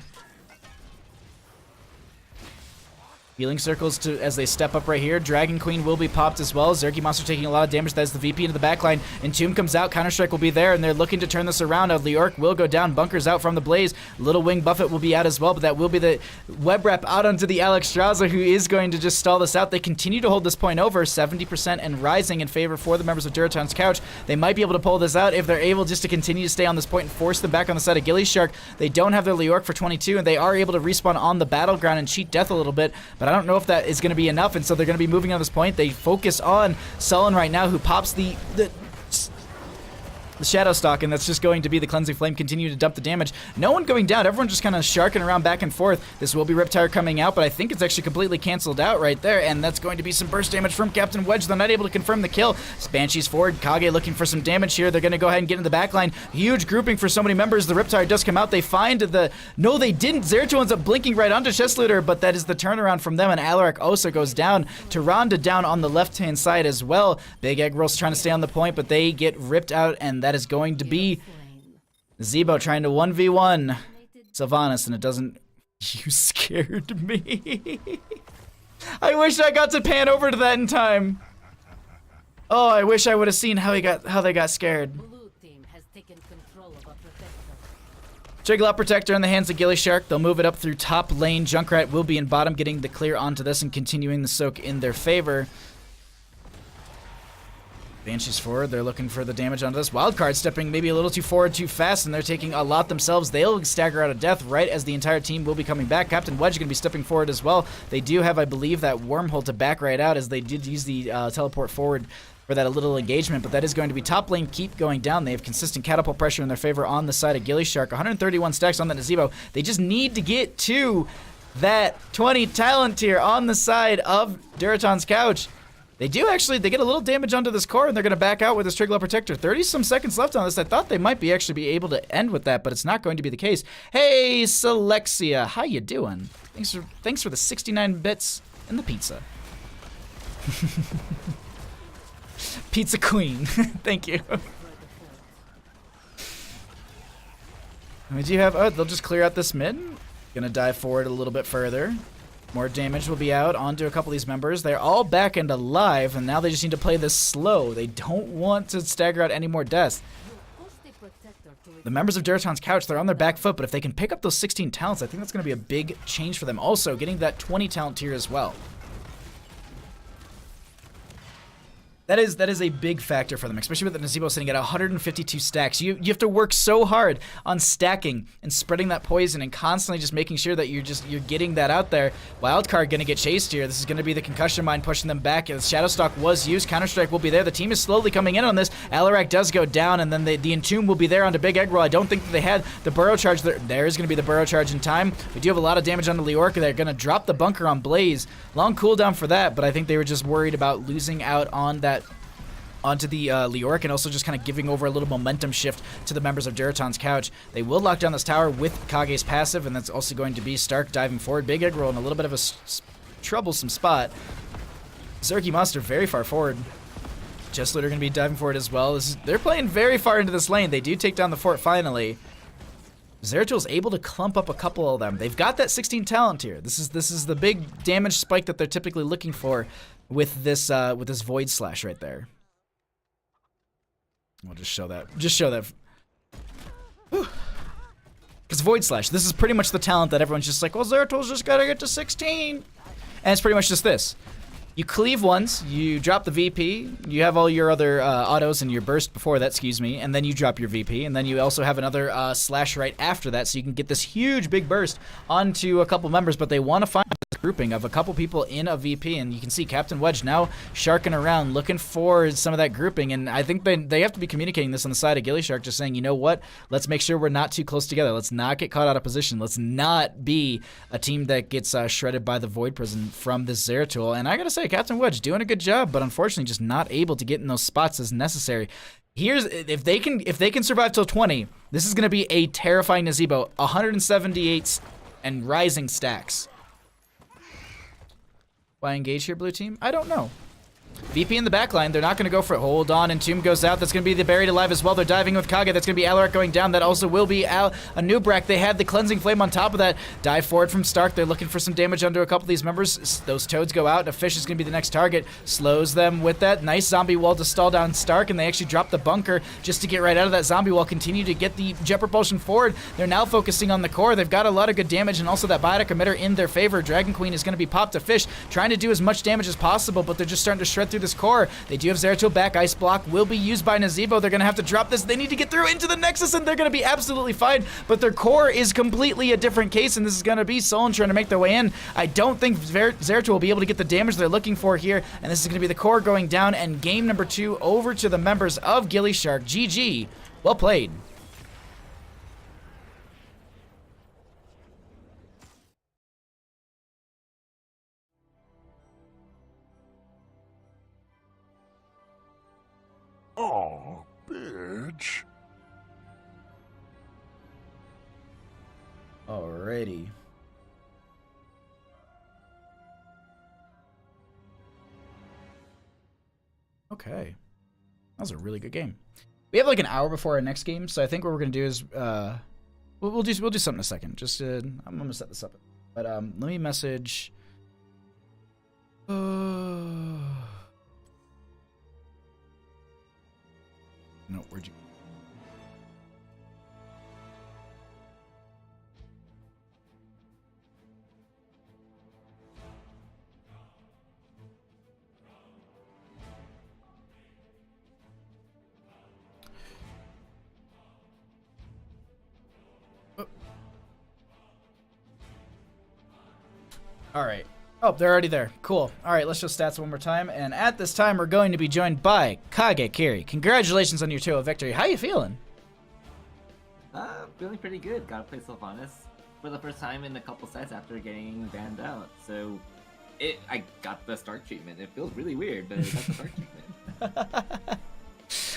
Healing circles as they step up right here. Dragon Queen will be popped as well. Zergy Monster taking a lot of damage. That's the VP into the backline. Entomb comes out. Counter-Strike will be there, and they're looking to turn this around. Leorc will go down. Bunkers out from the Blaze. Little Wing Buffet will be out as well, but that will be the web wrap out onto the Alex Strauza, who is going to just stall this out. They continue to hold this point over, 70% and rising in favor for the members of Durotan's Couch. They might be able to pull this out if they're able just to continue to stay on this point and force them back on the side of gillyShark. They don't have their Leorc for 22, and they are able to respawn on the battleground and cheat death a little bit, but I don't know if that is going to be enough, and so they're going to be moving on this point. They focus on Sullen right now, who pops the Shadowstalk, and that's just going to be the Cleansing Flame continue to dump the damage. No one going down. Everyone just kind of sharking around back and forth. This will be Riptire coming out, but I think it's actually completely canceled out right there, and that's going to be some burst damage from Captain Wedge. They're not able to confirm the kill. Banshees forward. Kage looking for some damage here. They're going to go ahead and get in the backline. Huge grouping for so many members. The Riptire does come out. They find the... No, they didn't. Zeratul ends up blinking right onto Chest Looter, but that is the turnaround from them, and Alaric also goes down. Tyrande down on the left-hand side as well. Big Egg Roll's trying to stay on the point, but they get ripped out, and that is going to be Zebo trying to 1v1 Sylvanas, and it doesn't... You scared me. I wish I got to pan over to that in time. Oh, I wish I would have seen how they got scared. Triglop Protector in the hands of gillyShark. They'll move it up through top lane. Junkrat will be in bottom, getting the clear onto this and continuing the soak in their favor. Banshees forward. They're looking for the damage onto this. Wildcard stepping maybe a little too forward too fast, and they're taking a lot themselves. They'll stagger out of death right as the entire team will be coming back. Captain Wedge is going to be stepping forward as well. They do have, I believe, that wormhole to back right out, as they did use the teleport forward for that little engagement, but that is going to be top lane keep going down. They have consistent catapult pressure in their favor on the side of gillyShark. 131 stacks on that Nazebo. They just need to get to that 20 talent tier on the side of Durotan's Couch. They do actually, they get a little damage onto this core, and they're going to back out with this Triglop Protector. 30-some seconds left on this. I thought they might actually be able to end with that, but it's not going to be the case. Hey, Selexia, how you doing? Thanks for the 69 bits and the pizza. Pizza Queen. Thank you. What do you have? Oh, they'll just clear out this mid. Gonna dive forward a little bit further. More damage will be out onto a couple of these members. They're all back and alive, and now they just need to play this slow. They don't want to stagger out any more deaths. The members of Durotan's couch, they're on their back foot, but if they can pick up those 16 talents, I think that's going to be a big change for them. Also, getting that 20 talent tier as well. That is a big factor for them, especially with the Nazeebo sitting at 152 stacks. You have to work so hard on stacking and spreading that poison and constantly just making sure that you're getting that out there. Wildcard gonna get chased here. This is gonna be the concussion mine pushing them back. Shadowstalk was used. Counter-Strike will be there. The team is slowly coming in on this. Alarak does go down, and then the Entomb will be there onto Big Egg Roll. I don't think that they had the burrow charge there. There is gonna be the burrow charge in time. We do have a lot of damage on the Leorca. They're gonna drop the bunker on Blaze. Long cooldown for that, but I think they were just worried about losing out on that onto the Leoric, and also just kind of giving over a little momentum shift to the members of Durotan's couch. They will lock down this tower with Kage's passive, and that's also going to be Stark diving forward. Big Egg Roll in a little bit of a troublesome spot. Zerky Monster very far forward. Jessler are going to be diving forward as well. They're playing very far into this lane. They do take down the fort finally. Zeratul able to clump up a couple of them. They've got that 16 talent here. This is the big damage spike that they're typically looking for with this Void Slash right there. We'll just show that. Because Void Slash, this is pretty much the talent that everyone's just like, well, Zeratul's just gotta get to 16. And it's pretty much just this. You cleave once, you drop the VP, you have all your other autos and your burst before that, excuse me, and then you drop your VP, and then you also have another slash right after that, so you can get this huge big burst onto a couple members, but they want to find this grouping of a couple people in a VP, and you can see Captain Wedge now sharking around, looking for some of that grouping, and I think they have to be communicating this on the side of gillyShark, just saying, you know what, let's make sure we're not too close together, let's not get caught out of position, let's not be a team that gets shredded by the Void Prison from this Zeratul, and I gotta say, Captain Wedge doing a good job, but unfortunately just not able to get in those spots as necessary. If they can survive till 20, this is going to be a terrifying Nazeebo. 178 and rising stacks. Why engage here, blue team? I don't know. VP in the backline, they're not going to go for it. Hold on, Entomb goes out. That's going to be the Buried Alive as well. They're diving with Kage. That's going to be Alarak going down. That also will be a Nubrak. They had the Cleansing Flame on top of that. Dive forward from Stark. They're looking for some damage onto a couple of these members. Those Toads go out. A Fish is going to be the next target. Slows them with that. Nice zombie wall to stall down Stark, and they actually drop the bunker just to get right out of that zombie wall. Continue to get the jet propulsion forward. They're now focusing on the core. They've got a lot of good damage, and also that biotic emitter in their favor. Dragon Queen is going to be popped to Fish, trying to do as much damage as possible, but they're just starting to shred through this core. They do have Zeratul back. Ice Block will be used by Nazeebo. They're going to have to drop this. They need to get through into the Nexus, and they're going to be absolutely fine. But their core is completely a different case, and this is going to be Solon trying to make their way in. I don't think Zeratul will be able to get the damage they're looking for here, and this is going to be the core going down, and game number 2 over to the members of gillyShark. GG. Well played. Oh, bitch. Alrighty. Okay. That was a really good game. We have like an hour before our next game, so I think what we're gonna do is we'll do something in a second. Just I'm gonna set this up. But let me message no, where'd you? Oh. All right. Oh, they're already there. Cool. All right, let's show stats one more time. And at this time, we're going to be joined by Kage Kiri. Congratulations on your 2-0 victory. How you feeling? Feeling pretty good. Gotta play Sylvanas for the first time in a couple sets after getting banned out. So, I got the Stark treatment. It feels really weird, but I got the Stark treatment.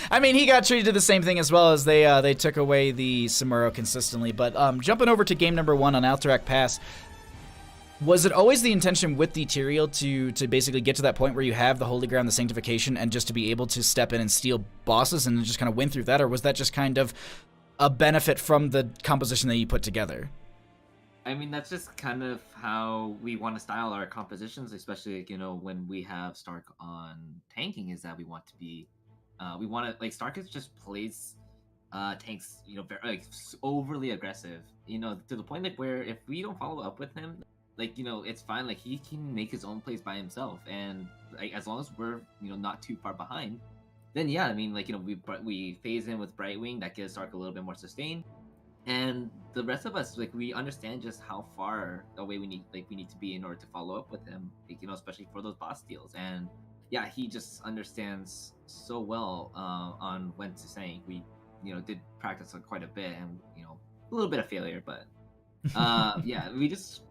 I mean, he got treated the same thing as well as they took away the Samuro consistently. But jumping over to game number 1 on Alterac Pass. Was it always the intention with the Ethereal to basically get to that point where you have the Holy Ground, the Sanctification, and just to be able to step in and steal bosses and just kind of win through that, or was that just kind of a benefit from the composition that you put together? I mean, that's just kind of how we want to style our compositions, especially when we have Stark on tanking. Is that we want to be, we want to like Stark is just plays tanks, very overly aggressive, to the point like where if we don't follow up with him, it's fine. Like he can make his own plays by himself, and like as long as we're not too far behind, then yeah, I mean we phase in with Brightwing that gives Stark a little bit more sustain. And the rest of us, we understand just how far away we need to be in order to follow up with him, especially for those boss deals. And yeah, he just understands so well on when to say. We, did practice quite a bit, and a little bit of failure, but yeah, we just,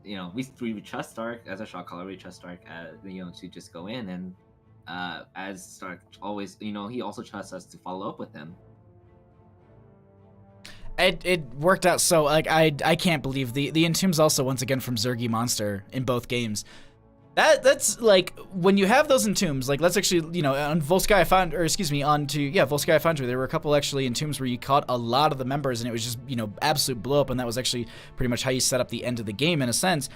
we trust Stark as a shot caller. We trust Stark as to just go in, and as Stark always, he also trusts us to follow up with him. It worked out so I can't believe the Entombs also once again from Zergy Monster in both games. That's like when you have those Entombs, like let's actually on Volskaya Foundry, or excuse me, Volskaya Foundry, there were a couple actually Entombs where you caught a lot of the members and it was just absolute blow up, and that was actually pretty much how you set up the end of the game in a sense.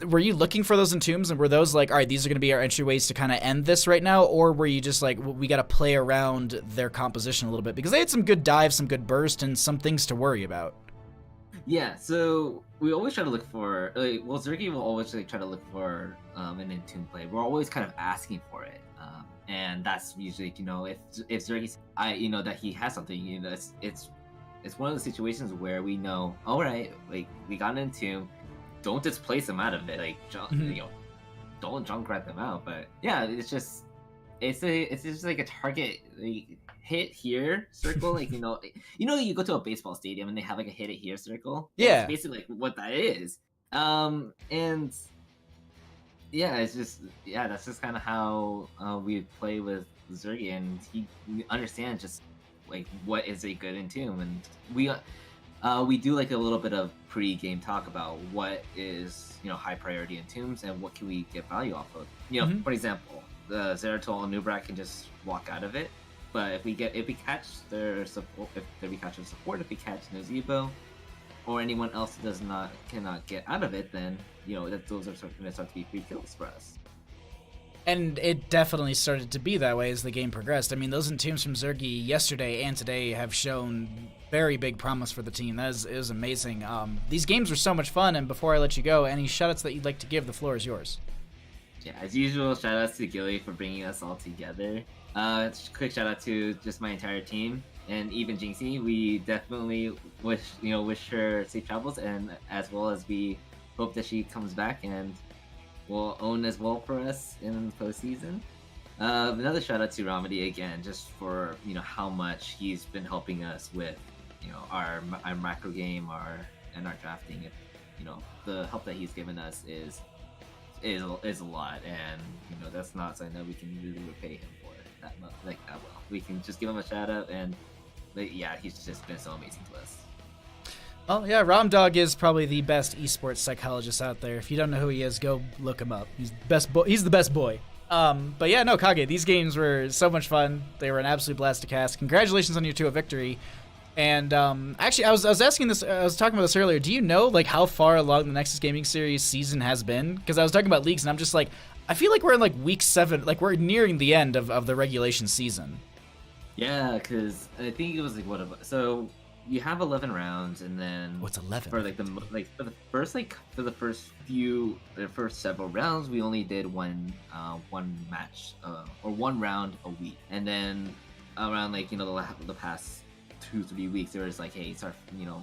Were you looking for those Entombs, and were those like, all right, these are going to be our entryways to kind of end this right now, or were you just like, we got to play around their composition a little bit because they had some good dives, some good burst, and some things to worry about? Yeah, so we always try to look for Zergy will always try to look for an Entomb play. We're always kind of asking for it, and that's usually if Zergy's that he has something, it's one of the situations where we know, all right, like we got an Entomb. Don't just place them out of it, don't Junkrat them out. But yeah, it's just like a target hit here circle, you go to a baseball stadium and they have like a hit it here circle. Yeah, that's basically like what that is. And yeah, it's just that's just kind of how we play with Zergy, and he understands just like what is a good Entomb, and we do like a little bit of pre-game talk about what is high priority Entombs and what can we get value off of. For example, the Zeratul and Nubrak can just walk out of it, but if we catch their support, if we catch Nozebo or anyone else that cannot get out of it, then those are going to start to be free kills for us. And it definitely started to be that way as the game progressed. I mean, those Entombs from Zergy yesterday and today have shown very big promise for the team. That is amazing. These games were so much fun, and before I let you go, any shoutouts that you'd like to give, the floor is yours. Yeah, as usual, shoutouts to Gilly for bringing us all together. Quick shoutout to just my entire team, and even Jinxie. We definitely wish her safe travels, and as well as we hope that she comes back and will own as well for us in the postseason. Another shout out to Ramadi again, just for how much he's been helping us with our macro game, and our drafting. The help that he's given us is a lot, and that's not something that we can really repay him for that well. We can just give him a shout out, and yeah, he's just been so amazing to us. Well, yeah, Ramdog is probably the best esports psychologist out there. If you don't know who he is, go look him up. He's the best he's the best boy. But yeah, no, Kage, these games were so much fun. They were an absolute blast to cast. Congratulations on your 2-0 victory. And actually, I was asking this. I was talking about this earlier. Do you know like how far along the Nexus Gaming Series season has been? Because I was talking about leagues, and I'm just like, I feel like we're in like week 7. Like we're nearing the end of the regulation season. Yeah, because I think it was so. You have 11 rounds, and then what's 11 for for the first several rounds, we only did one match or one round a week, and then around the past 2-3 weeks, there was like, hey, start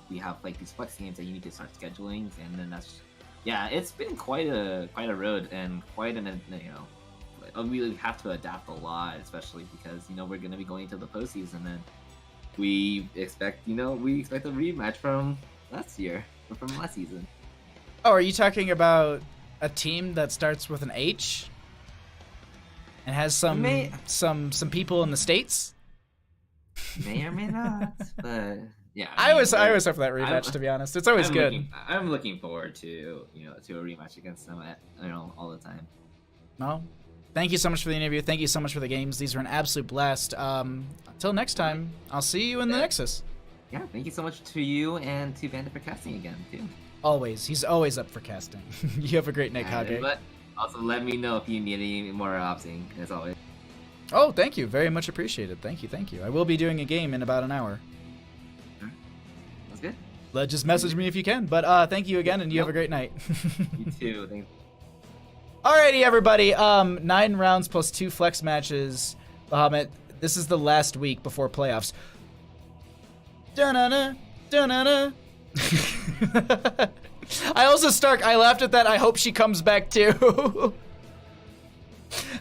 we have like these flex games that you need to start scheduling, and then it's been quite a road, and quite an we have to adapt a lot, especially because we're going to be going into the postseason, and we expect a rematch from last year or from last season. Oh, are you talking about a team that starts with an H and has some people in the States? May or may not, but Yeah, I always hope for that rematch. To be honest, it's always good. I'm looking forward to to a rematch against them all the time. Well, thank you so much for the interview. Thank you so much for the games. These were an absolute blast. Until next time, I'll see you in the Nexus. Yeah, thank you so much to you and to Bandit for casting again too. Always, he's always up for casting. You have a great night, Kage. But also let me know if you need any more opsing, as always. Oh, thank you. Very much appreciated. Thank you, thank you. I will be doing a game in about an hour. That's good. Just message me if you can. But thank you again, and you have a great night. You too. Thanks. Alrighty, everybody. 9 rounds plus 2 flex matches. Bahamut, this is the last week before playoffs. Da-na-na, da-na-na. I also, Stark, I laughed at that. I hope she comes back too.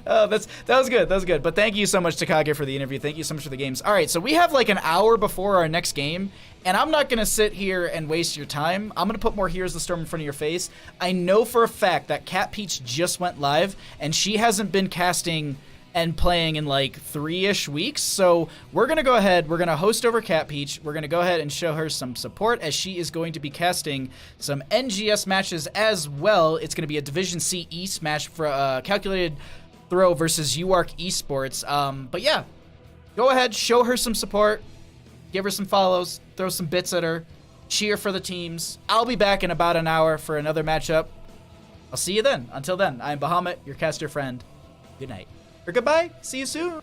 That was good. That was good. But thank you so much, Takage, for the interview. Thank you so much for the games. All right, so we have like an hour before our next game, and I'm not going to sit here and waste your time. I'm going to put more Here's the Storm in front of your face. I know for a fact that Cat Peach just went live, and she hasn't been casting and playing in like 3-ish weeks. So we're going to go ahead. We're going to host over Cat Peach. We're going to go ahead and show her some support as she is going to be casting some NGS matches as well. It's going to be a Division C East match for calculated throw versus UARC Esports. But yeah, go ahead, show her some support, give her some follows, throw some bits at her, cheer for the teams. I'll be back in about an hour for another matchup. I'll see you then. Until then, I'm Bahamut, your caster friend. Good night. Or goodbye. See you soon.